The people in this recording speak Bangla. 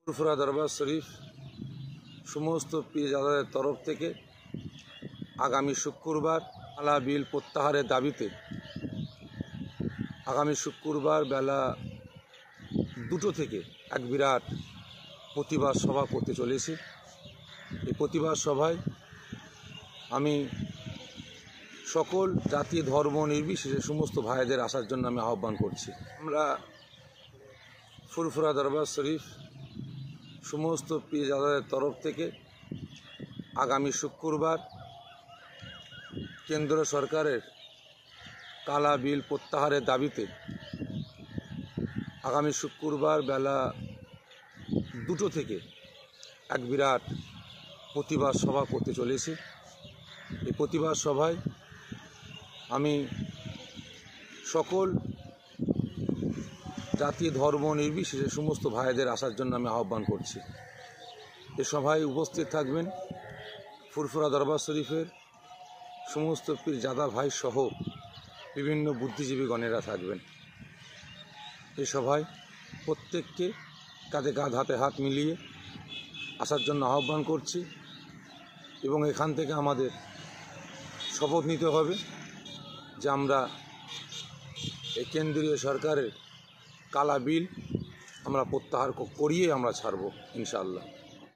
ফুরফুরা দরবার শরীফ সমস্ত পীরজাদাদের তরফ থেকে আগামী শুক্রবার কালা বিল প্রত্যাহারের দাবিতে আগামী শুক্রবার বেলা 2টো থেকে এক বিরাট প্রতিবাদ সভা করতে চলেছি। এই প্রতিবাদ সভায় আমি সকল জাতি ধর্ম নির্বিশেষে সমস্ত ভাইদের আসার জন্য আমি আহ্বান করছি। আমরা ফুরফুরা দরবার শরীফ সমস্ত পীরজাদাদের তরফ থেকে আগামী শুক্রবার কেন্দ্র সরকারের কালা বিল প্রত্যাহারের দাবিতে আগামী শুক্রবার বেলা 2টো থেকে এক বিরাট প্রতিবাদ সভা করতে চলেছি। এই প্রতিবাদ সভায় আমি সকল জাতি ধর্ম নির্বিশেষে সমস্ত ভাইদের আসার জন্য আমি আহ্বান করছি। এ সভায় উপস্থিত থাকবেন ফুরফুরা দরবার শরীফের সমস্ত পীরজাদা ভাই সহ বিভিন্ন বুদ্ধিজীবীগণেরা থাকবেন। এই সভায় প্রত্যেককে কাঁধে কাঁধ হাতে হাত মিলিয়ে আসার জন্য আহ্বান করছি এবং এখান থেকে আমাদের শপথ নিতে হবে যে আমরা এই কেন্দ্রীয় সরকারের কালা বিল আমরা প্রত্যাহার করিয়ে আমরা ছাড়ব ইনশাআল্লাহ।